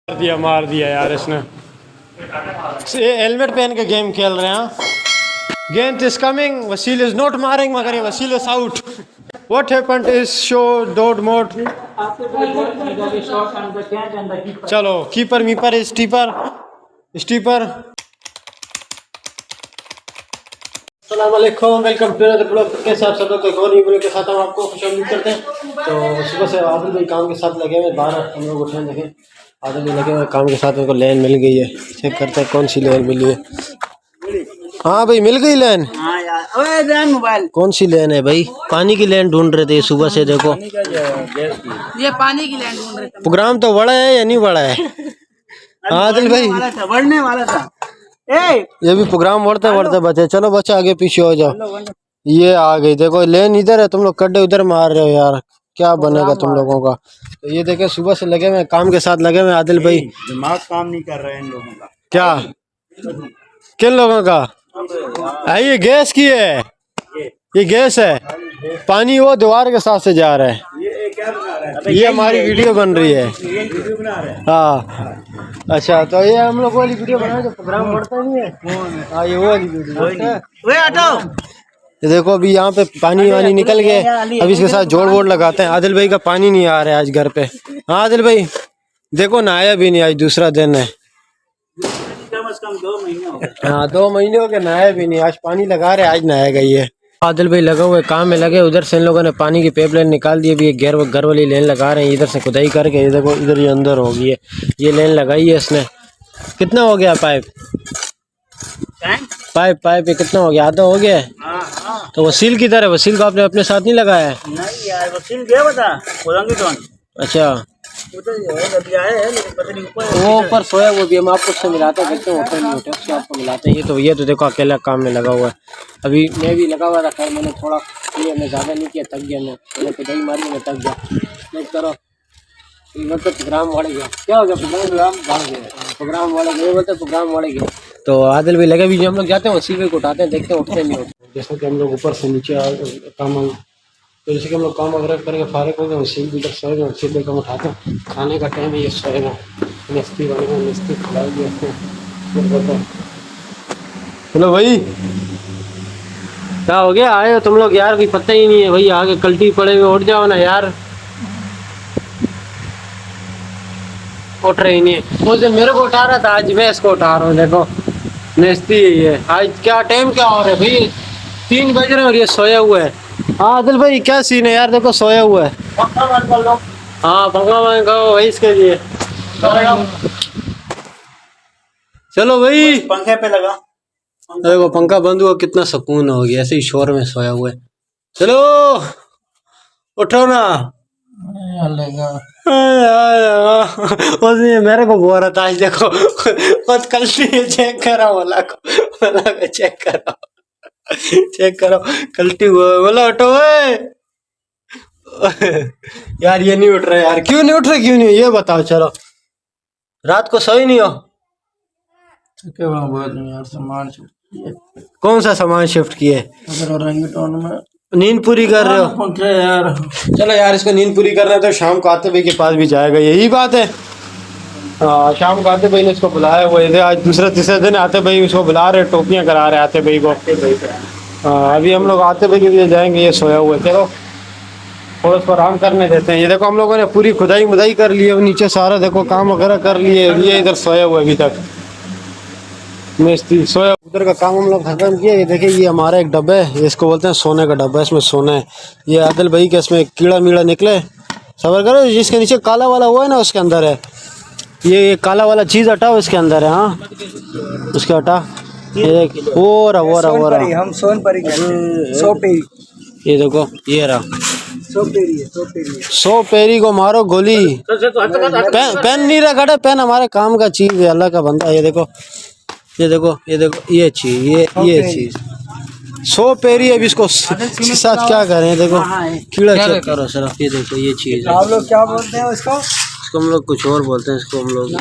मार दिया यार इसने। ये हेलमेट पहन के गेम खेल रहे हैं। गेंद is coming, Wasil is not मारिंग मगर ये Wasil is out. What happened is show dot mode. चलो कीपर मीपर इज स्टीपर स्टीपर। अस्सलामुअलैकुम, वेलकम टू अनदर ब्लॉग के साथ सब लोग एक और वीडियो के साथ हम आपको खुशामदीद करते हैं। तो सुबह से आदिल भाई काम के साथ लगे हुए, 12 हम लोग उठे देखें आदिल भाई लगे हुए काम के साथ। मेरे को लेन मिल गई है, चेक करते हैं कौन सी लेन मिली है। हाँ भाई मिल गई लेन। हाँ यार, ओए देन मोबाइल कौन सी लेन है भाई? पानी की लेन ढूंढ रहे थे सुबह से। देखो ये पानी की लैंड ढूंढ रहे थे। प्रोग्राम तो बड़ा है या नहीं बड़ा है? हाँ आदिल भाई बढ़ने वाला था। ए ये भी प्रोग्राम बढ़ते बढ़ते बचे। चलो बच्चे आगे पीछे हो जाओ। ये आ गई देखो लेन इधर है, तुम लोग कड्डे उधर मार रहे हो यार, क्या बनेगा तुम लोगों का। तो ये देखे सुबह से लगे हुए काम के साथ लगे हुए आदिल भाई। दिमाग काम नहीं कर रहा है इन लोगों का। क्या किन लोगों का? ये गैस की है, ये गैस है। पानी वो दीवार के साथ से जा रहा है। ये क्या बना रहा है? ये हमारी वीडियो बन रही है। ये वीडियो बना रहा है। हाँ अच्छा, तो ये हम लोग वाली वीडियो बनाए जो प्रोग्राम बढ़ता नहीं है। हाँ ये वो वाली वीडियो। ओए हटाओ। ये देखो अभी यहाँ पे पानी वानी निकल गए, अभी इसके साथ जोड़ वोड़ लगाते हैं। आदिल भाई का पानी नहीं आ रहा है आज घर पे। हाँ आदिल भाई देखो नहाया भी नहीं, आज दूसरा दिन है। कम से कम 2 महीने हो गए। हाँ 2 महीने हो गए, नहाया भी नहीं। आज पानी लगा रहे, आज नहाएगा ये। आदिल भाई लगा हुए काम में लगे, उधर से इन लोगों ने पानी की पाइपलाइन निकाल दी। अभी घर वाली लेन लगा रहे हैं, इधर से खुदाई करके। ये देखो इधर ये अंदर होगी है, ये लेन लगाई है इसने। कितना हो गया पाइप पाइप ये कितना हो गया? आधा हो गया है। हाँ हाँ। तो वसील किधर है? वसील को आपने अपने साथ नहीं लगाया है? नहीं यार, वसील गया बता बोलेंगे तो। अच्छा उधर अभी आए हैं लेकिन पता नहीं ऊपर वो ऊपर सोया, वो भी हम आपको उससे मिलाते हैं, देखते हैं होटल नहीं होटल उससे आपको मिलाते हैं। ये तो देखो अकेला काम में लगा हुआ है। अभी मैं भी लगा हुआ था, खैर मैंने थोड़ा ये मैं ज़्यादा नहीं किया, थक गया मैंने पिटाई मारी, मैं थक गया। नहीं करो तो प्रोग्राम बढ़ गया। क्या हो गया? प्रोग्राम बढ़ गया, प्रोग्राम बढ़ गया, बोलते प्रोग्राम बढ़ गया। तो आदिल भी लगे भी, जो हम लोग जाते हैं वसील भाई को उठाते हैं, देखते हैं उठते नहीं होते। जैसे कि हम लोग ऊपर से नीचे काम, तो जैसे कि हम लोग काम वगैरह करके फारिग हो गए, वसील भी इधर सोएगा, वसील भाई को हम उठाते हैं। खाने का टाइम है, ये सोएगा। मिस्त्री बनेगा, मिस्त्री खिलाई दिया इसको। हेलो भाई क्या हो गया? आए हो तुम लोग यार, कोई पता ही नहीं है भाई। आगे कल्टी पड़े हुए, उठ जाओ ना यार। उठ रही नहीं है। उस दिन मेरे को उठा रहा था, आज मैं इसको उठा रहा हूँ। देखो नेस्ती है। आज क्या टाइम क्या हो रहा है भाई? 3 बज रहे हैं और ये सोया हुआ है। हाँ आदिल भाई क्या सीन है यार? देखो सोया हुआ है। हाँ पंखा वंखा वही इसके लिए। चलो भाई पंखे पे लगा। देखो पंखा बंद हुआ, कितना सुकून हो गया, ऐसे ही शोर में सोया हुआ है। चलो उठो ना। उसने मेरे को बोल रहा था आज देखो खुद कल चेक करा, बोला को चेक करो कल्टी हुआ। बोला उठो यार। ये नहीं उठ रहा यार, क्यों नहीं उठ रहे? क्यों नहीं? ये बताओ। चलो रात को सोई नहीं हो? यार सामान कौन सा सामान शिफ्ट किए? में नींद पूरी कर रहे हो? यार चलो यार इसको नींद पूरी करना है तो शाम को आते भाई के पास भी जाएगा, यही बात है। हाँ शाम को आते भाई ने इसको बुलाया हुआ है, आज दूसरा तीसरा दिन आते भाई उसको बुला रहे, टोपियाँ करा रहे आते भाई को। हाँ अभी हम लोग आते भाई के लिए जाएंगे, ये सोया हुआ है। चलो थोड़ा उसको आराम करने देते हैं। ये देखो हम लोगों ने पूरी खुदाई मुदाई कर ली है, नीचे सारा देखो काम वगैरह कर लिए। ये इधर सोया हुआ है अभी तक, मिस्त्री सोया। उधर का काम हम लोग खत्म किया। ये देखिए ये हमारा एक डब्बा है, ये इसको बोलते हैं सोने का डब्बा, इसमें सोना है। ये आदिल भाई के इसमें कीड़ा मीड़ा निकले, सबर करो। जिसके नीचे काला वाला हुआ है ना उसके अंदर है, ये काला वाला चीज़ हटाओ इसके अंदर है। हाँ उसके हटा। ये वो रहा हम सोनपरी ये देखो ये रहा। 100 पेरी को मारो गोली। पेन नहीं रखा, पेन हमारे काम का चीज़ है, अल्लाह का बंदा। ये देखो ये चीज, ये चीज 100 पेरी। अब इसको साथ क्या करें? देखो कीड़ा चेक करो सर। ये देखो ये चीज है। आप लोग क्या बोलते हैं इसको? हम लोग कुछ और बोलते हैं इसको। हम लोग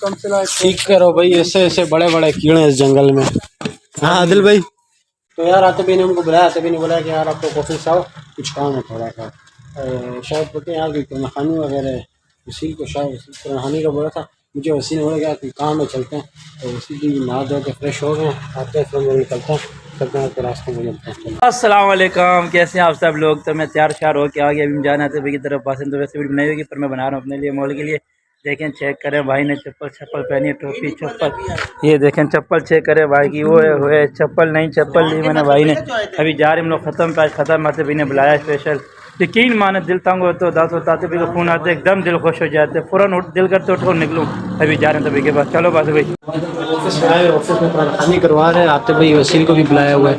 कमसला ठीक करो भाई, ऐसे ऐसे बड़े बड़े कीड़े इस जंगल में। हाँ आदिल भाई तो यार आते भी ने हमको बुलाया, आते भी ने बोला कि यार आपको ऑफिस आओ, कुछ काम है थोड़ा सा। शायद बोलते हैं यार कोई खानी वगैरह वसील को शायद कुरानी का बोला था, मुझे वसील हो गया कि काम में चलते हैं। तो वसील भी नहा धो के फ्रेश हो गए, आते हैं फिर हम निकलते हैं, चलते हैं तो रास्ते में मिलते हैं। अस्सलाम वालेकुम, कैसे हैं आप सब लोग। तो मैं तैयार श्यार हो के आ गया, अभी जाना था भाई की तरफ पसंद। तो वैसे वीडियो बनाई होगी पर मैं बना रहा हूँ अपने लिए, मॉल के लिए। देखें चेक करें, भाई ने चप्पल पहनी है, टोपी चप्पल। ये देखें चप्पल चेक करें भाई की, वो है चप्पल नहीं, चप्पल ली मैंने भाई ने। अभी जा रहे हम लोग ख़त्म पे, आज ख़त्म आते भाई ने बुलाया स्पेशल। यकीन माने दिल तंग हो तो दांत होता भी तो फ़ोन आते एकदम दिल खुश हो जाते, फ़ौरन दिल करते उठो निकलूँ। अभी जा रहे हैं तभी के पास, चलो बस भाई। ऑफिस में आए, ऑफिस में कुरानी करवा रहे हैं, आते भाई वसील को भी बुलाया हुआ है।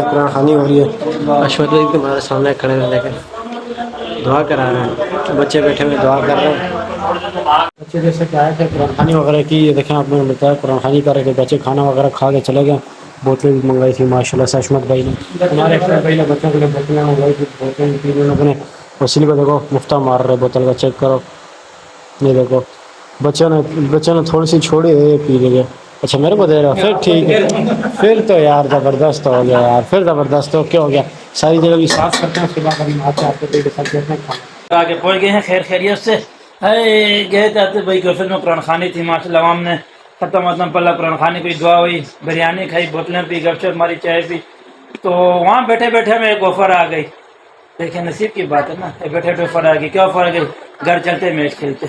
कुरानी हो रही है, अशवत भाई तुम्हारे सामने खड़े रहने के दुआ करा रहे हैं, बच्चे बैठे हुए दुआ कर रहे हैं। बच्चे जैसे कि आए थे कुरानी वगैरह की, ये देखें आपने बताया कुरानी कर रहे थे बच्चे, खाना वगैरह खा के चले गए। बोतलें भी मंगाई थी माशाल्लाह से अशमत भाई ने, हमारे अशमत भाई ने बच्चों के लिए बोतलें मंगवाई थी। बोतलें पी लोगों ने, वसील को देखो मुफ्ता मार रहे बोतल का, चेक करो ये देखो। बच्चों ने थोड़ी सी छोड़ी है, ये पी लेंगे। अच्छा मेरे को दे रहा, फिर ठीक है, फिर तो यार ज़बरदस्त हो गया यार, फिर ज़बरदस्त हो क्या हो गया। सारी जगह भी साफ़ करते हैं, उसके बाद कभी आते आते पेट सब देते हैं खाना। आगे पहुँच गए हैं खैर खैरियत से। है गए थे भाई गफिल में कुरान खानी थी माशाल्लाह, आवाम ने ख़त्म पल्ला कुरान खानी की दुआ हुई, बिरयानी खाई, बोतलें पी, गपशप मारी, चाय पी। तो वहाँ बैठे बैठे में एक ऑफ़र आ गई। देखिए नसीब की बात है ना, बैठे बैठे ऑफ़र आ गई। क्या ऑफ़र आ गई? घर चलते मैच खेलते।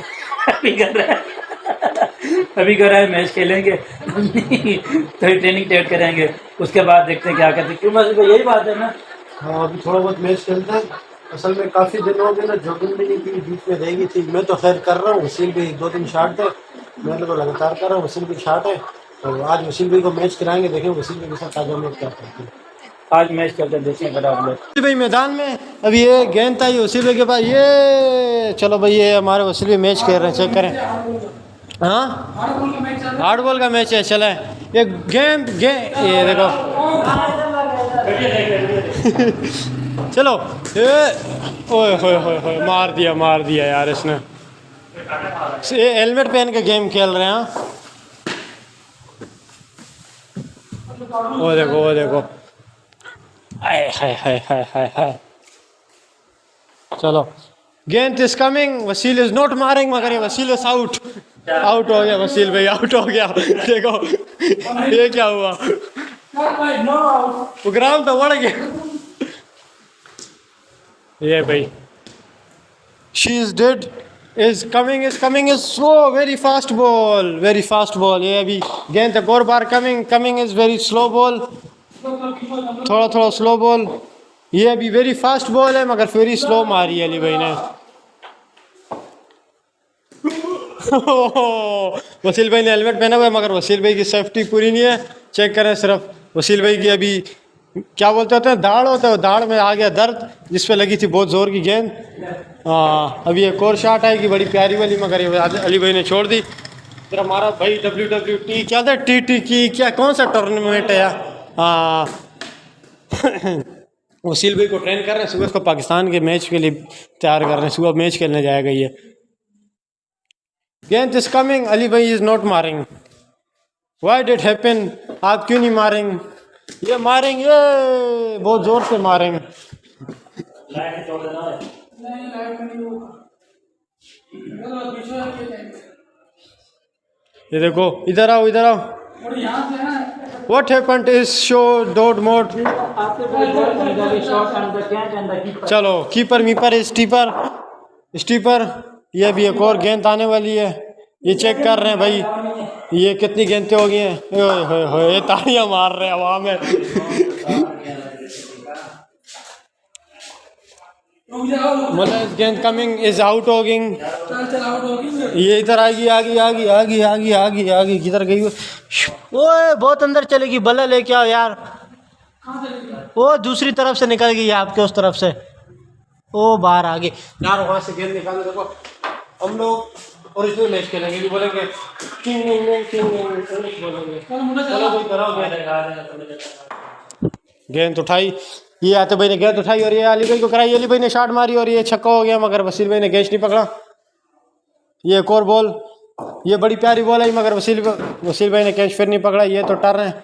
अभी घर आए मैच खेलेंगे तो ट्रेनिंग टेट करेंगे, उसके बाद देखते हैं क्या करते हैं। क्यों बस यही बात है ना। हाँ अभी थोड़ा बहुत मैच खेलते हैं। असल में काफ़ी दिन हो गए ना, जॉगिंग भी नहीं की, बीच में रहेगी थी। मैं तो खैर कर रहा हूँ, वसील भी 2-3 शॉट थे, मैं तो लगातार कर रहा हूँ, वसील भी शॉट है। तो आज वसील भाई को मैच कराएंगे, देखें वसील भाई के साथ ताजा मैच क्या करते हैं। आज मैच खेलते हैं, देखिए बड़ा आप लोग। वसील भाई मैदान में, अभी ये गेंद था ये वसील भाई के पास, ये चलो भाई ये हमारे वसील भाई मैच खेल रहे हैं, चेक करें। हाँ हार्ड बॉल का मैच है, चले ये गेंद ये देखो चलो ये ओए होए होए होए मार दिया यार इसने। ये हेलमेट पहन के गेम खेल रहे हैं। वो देखो हाय हाय हाय हाय हाय हाय। चलो गेंद is coming, Wasil is not मारिंग, मगर ये वसील इज आउट हो गया, वसील भाई आउट हो गया। देखो ये क्या हुआ, प्रोग्राम तो बढ़ गया। ये भाई she is dead, is coming is slow, very fast ball. ये अभी गेंद एक और बार coming is very slow ball, थोड़ा स्लो बॉल। ये अभी वेरी फास्ट बॉल है मगर वेरी स्लो मारी है अली भाई ने। वसील भाई ने हेलमेट पहना हुआ है मगर वसील भाई की सेफ्टी पूरी नहीं है। चेक करें सिर्फ वसील भाई की अभी क्या बोलते होते हैं, दाढ़ होता है, दाढ़ में आ गया दर्द, जिस पे लगी थी बहुत ज़ोर की गेंद। अभी एक और शॉट आएगी बड़ी प्यारी वाली, मगर ये अली भाई ने छोड़ दी। फिर हमारा भाई WWT क्या था, TT की क्या कौन सा टूर्नामेंट है यार। वसील भाई को ट्रेन कर रहे हैं, सुबह उसको पाकिस्तान के मैच के लिए तैयार कर रहे हैं, सुबह मैच खेलने जाएगा ये। गेंद इज कमिंग, अली भाई इज नॉट मारिंग, व्हाई डिड हैपन, आप क्यों नहीं मारेंगे? ये मारेंगे, बहुत जोर से मारेंगे। ये देखो इधर आओ what happened is show dot mode. चलो कीपर मीपर स्टीपर। ये भी एक और गेंद आने वाली है, ये चेक कर रहे हैं भाई ये कितनी गेंदें हो गई हैं। ये तालियां मार रहे हैं हवा में। मतलब गेंद कमिंग इज आउट हो गई, ये इधर आएगी आगी किधर गई? ओए बहुत अंदर चलेगी, बल्ला लेके आओ यार। वो दूसरी तरफ से निकल गई आपके उस तरफ से, ओ बाहर आ गई यार। वहाँ से गेंद निकालो, देखो हम लोग ओरिजिनल मैच खेलेंगे, भी बोलेंगे किंग बोलेंगे। चलो कोई कराओ गेंद उठाई, ये आते भाई ने गेंद उठाई और ये अली भाई को कराई, अली भाई ने शॉट मारी और ये छक्का हो गया, मगर वसील भाई ने कैच नहीं पकड़ा। ये एक और बॉल, ये बड़ी प्यारी बॉल आई मगर वसील भाई ने कैच फिर नहीं पकड़ा। ये तो टर रहे हैं,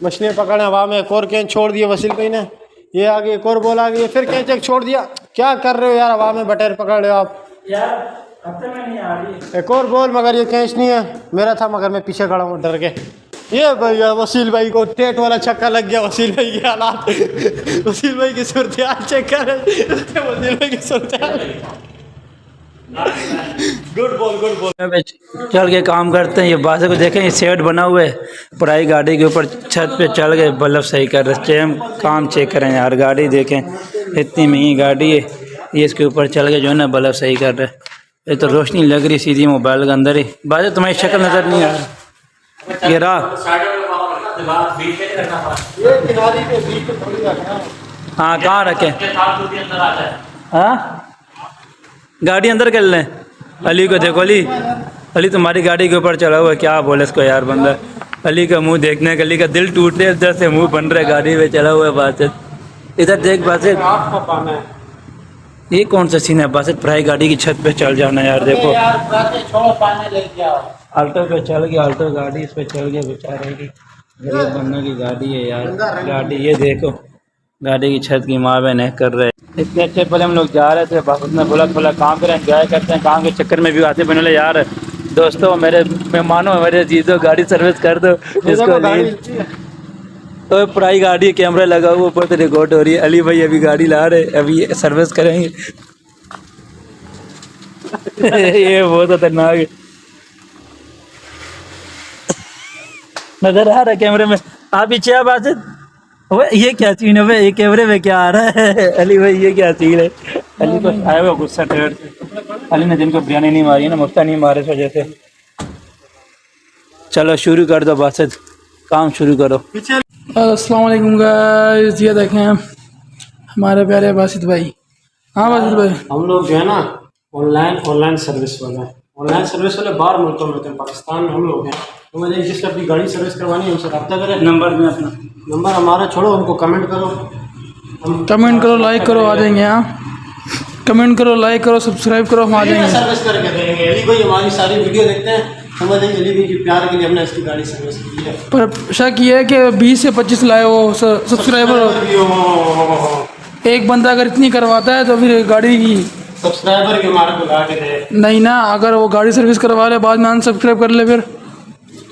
मछलियाँ पकड़े हवा में, एक और कैच छोड़ दिए वसील भाई ने। ये आगे एक और बॉल आ गई, फिर कैच एक छोड़ दिया। क्या कर रहे हो यार, हवा में बटेर पकड़ रहे हो आप यार, हफ्ते में नहीं आ रही। एक और बॉल, मगर ये कैच नहीं है, मेरा था मगर मैं पीछे खड़ा हूँ डर के। ये भैया वसील भाई को टेट वाला छक्का लग गया। वसील भाई के हालात, वसील भाई की सूरत हाल चेक कर रहे, वसील भाई की सूरत हाल। Good ball, good ball. चल के काम करते हैं। ये बासे को देखें, ये सेट बना हुआ है, पराई गाड़ी के ऊपर छत पे चल गए, बल्ब सही कर रहे हैं। काम चेक करें यार, गाड़ी देखें, इतनी महंगी गाड़ी है, ये इसके ऊपर चल के जो है ना बल्ब सही कर रहे। ये तो रोशनी लग रही सीधी मोबाइल के अंदर ही। बासे तुम्हारी शक्ल नज़र नहीं आ रही। ये रहा, हाँ कहाँ रखें? हाँ गाड़ी अंदर कर लें। अली को देखो, अली तुम्हारी गाड़ी के ऊपर चला हुआ है, क्या बोले इसको यार बंदा। अली का मुंह देखने का, अली का दिल टूट रहा है, इधर से मुंह बन रहा है, गाड़ी में चला हुआ है बासित। इधर देख बासित, ये कौन सा सीन है बासित? प्राय गाड़ी की छत पे चल जाना यार। देखो आल्टो पे चल गया, आल्टो गाड़ी इस पे चल गया बेचारे की, गरीब बंदों की गाड़ी है यार गाड़ी। ये देखो गाड़ी की छत की माँ बहन कर रहे हैं। इतने अच्छे पहले हम लोग जा रहे थे, बासित ने बोला थोड़ा काम करें, एंजॉय करते हैं, काम के चक्कर में भी आते बोले यार दोस्तों, मेरे मेहमानों, मेरे चीज़ों, गाड़ी सर्विस कर दो इसको। तो पराई गाड़ी कैमरा लगा हुआ ऊपर तो रिकॉर्ड हो रही है। अली भाई अभी गाड़ी ला रहे, अभी सर्विस करेंगे। ये बहुत खतरनाक है, नजर आ रहा है कैमरे में। आप पीछे आ बासित, ये क्या सीन है भाई, ये कैमरे में क्या आ रहा है? अली भाई ये क्या सीन है? अली को आया हुआ गुस्सा टेढ़ से। अली ने जिनको बिरयानी नहीं मारी है ना, मुफ्ता नहीं मारे इस वजह से। चलो शुरू कर दो बासित, काम शुरू करो। अस्सलाम वालेकुम गाइस, ये देखें हमारे प्यारे बासित भाई। हाँ बासित भाई, हम लोग जो है ना ऑनलाइन सर्विस वाले हैं। ऑनलाइन सर्विस वाले बाहर मुल्कों में होते हैं, पाकिस्तान में हम लोग हैं। तो मुझे जिससे अपनी गाड़ी सर्विस करवानी है उनसे रब्ता करें। नंबर में अपना नंबर हमारा छोड़ो, उनको कमेंट करो, कमेंट करो, लाइक करो, आ जाएंगे। हाँ कमेंट करो, लाइक करो, सब्सक्राइब करो, हम आ जाएंगे। सर्विस करके देंगे। अली भाई हमारी सारी वीडियो देखते हैं, समझेंगे अली भाई की प्यार के लिए हमने इसकी गाड़ी सर्विस की है। पर शक ये है कि 20 से 25 लाए वो सब्सक्राइबर। एक बंदा अगर इतनी करवाता है तो फिर गाड़ी की सब्सक्राइबर के मारे बुला के दे नहीं ना, अगर वो गाड़ी सर्विस करवा ले बाद में अनसब्सक्राइब कर ले फिर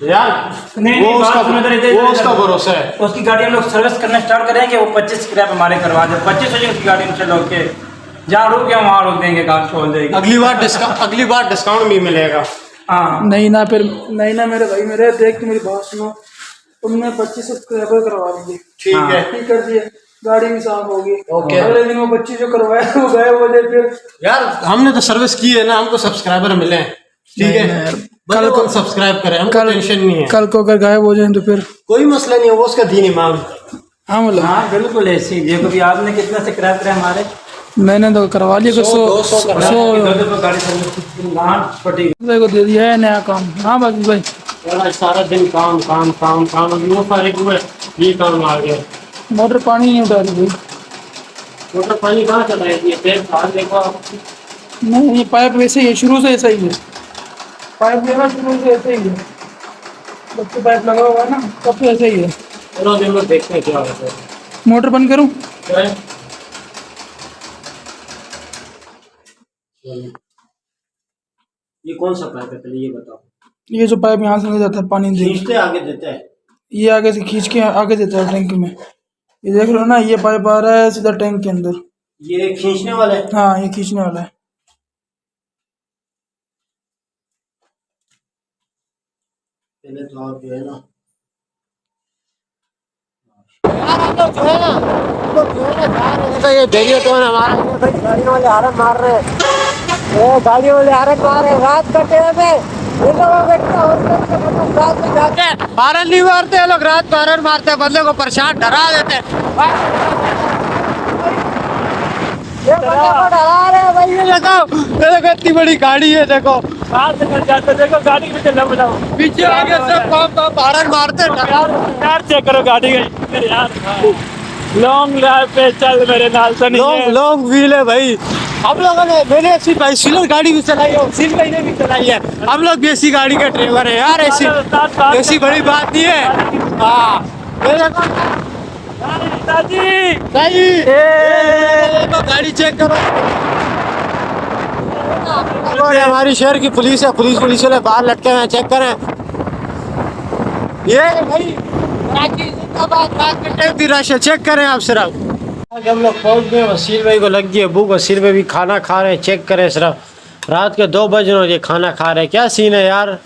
यार, नहीं, वो बात सुनो इधर, इधर, वो उसका भरोसा है। उसकी गाड़ी हम लोग सर्विस करना स्टार्ट करेंगे, वो 25 स्क्रैप हमारे करवा दे। 25 हो जाए उसकी गाड़ी में लोग के, जहाँ रुक गया वहाँ रोक देंगे, कार छोड़ देंगे। अगली बार डिस्काउंट भी मिलेगा। हाँ नहीं ना, फिर नहीं ना मेरे भाई, मेरे देख के मेरी बात सुनो, तुमने 25 सब्सक्राइबर करवा देंगे, ठीक है, ठीक कर दिए, गाड़ी भी साफ होगी। ओके। अगले दिन वो 25 जो करवाए वो गए वो दे फिर। यार हमने तो सर्विस की है ना, हमको सब्सक्राइबर मिले हैं, ठीक है। कल को सब्सक्राइब करें, हमको टेंशन नहीं है। कल को अगर गायब हो जाए तो फिर कोई मसला नहीं है, वो उसका दीन ईमान। हाँ मतलब हाँ बिल्कुल ऐसे ही। देखो भी आपने कितना स्क्रैप करे हमारे, मैंने तो करवा लिया, 100 गाड़ी सर्विस को दे दिया है नया काम। हाँ बाकी भाई यार सारा दिन काम काम काम काम, अभी वो सारे हुए ये काम आ गया। मोटर पानी नहीं उठा रही भाई, मोटर पानी कहाँ चलाएगी? देखो आप, नहीं ये पाइप वैसे ही है, शुरू से ऐसा ही है पाइप, जो है ना शुरू से ऐसे ही है, जब से पाइप लगा हुआ है ना तब से ऐसे ही है। चलो हम लोग देखते हैं क्या होता है। मोटर बंद करूँ? ये कौन सा पाइप है पहले ये बताओ। ये जो पाइप यहाँ से नहीं जाता है पानी खींचते आगे देता है, ये आगे से खींच के आगे देता है टैंक में। ये देख लो ना, ये पाइप आ रहा है सीधा टैंक के अंदर। ये खींचने वाला है। हाँ ये खींचने वाला है। पहले तो आप जो है ना यार, हम लोग जो है ना ये बैरियटोन हमारा गाड़ियों वाले हारन मार रहे हैं, गाड़ियों वाले हारन मार रहे हैं रात का टाइम है। हारन नहीं मारते हैं लोग, रात को हारन मारते हैं, बंदे को परेशान डरा देते हैं। ये बंदे को डरा रहे हैं भाई, ये देखो इतनी बड़ी गाड़ी है, देखो देखो गाड़ी पीछे न बनाओ, पीछे आगे सब काम हारन मारते हैं। यार चेक करो गाड़ी का यार, लॉन्ग ड्राइव पे चल मेरे नाल से नहीं लॉन्ग व्हील है भाई। हम लोगों ने, मैंने ऐसी बाइसिकल गाड़ी भी चलाई है, उसी महीने भी चलाई है। हम लोग भी ऐसी गाड़ी के ड्राइवर है यार, ऐसी बड़ी बात नहीं है। हाँ गाड़ी चेक करो। और हमारी शहर की पुलिस है, पुलिस वाले बाहर लटके हुए हैं, चेक करें। ये भाई भी रश है, चेक करें आप सिर्फ। हम लोग पहुंच गए, वसील भाई को लग गई है भूख, वसील भाई भी खाना खा रहे हैं, चेक करें सिर्फ। रात के 2 बजे और ये खाना खा रहे हैं, क्या सीन है यार।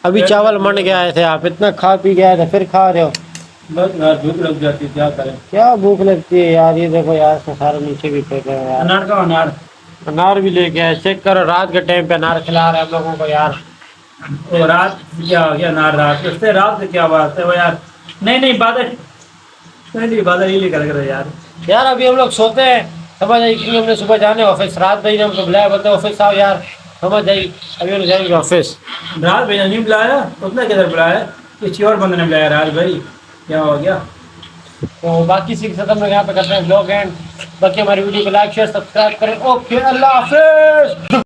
अभी चावल मंड के आए थे, आप इतना खा पी गए थे फिर खा रहे हो। बस यार भूख लग जाती है, क्या करें। क्या भूख लगती है यार, ये देखो यार सारा नीचे भी फेंके हैं यार। अनार का अनार, अनार भी लेके आए, चेक करो। रात के टाइम पे अनार खिला रहे हैं हम लोगों को यार। वो रात क्या हो गया, अनार रात उससे रात से क्या बात है वो यार। नहीं बादल, नहीं बादल ही लेकर रहे यार। यार अभी हम लोग सोते हैं, समझ आई, क्योंकि हमने सुबह जाने ऑफिस। रात भाई ने हमको बुलाया, बोलते ऑफिस आओ यार, समझ आई। अभी हम जाएंगे ऑफिस। रात भाई ने नहीं बुलाया, उसने किधर बुलाया, किसी और बंदे ने बुलाया रात भाई, क्या हो गया। तो बाकी इसी के साथ हम लोग यहाँ पे करते हैं ब्लॉग एंड। बाकी हमारी वीडियो को लाइक शेयर सब्सक्राइब करें। ओके, अल्लाह हाफिज।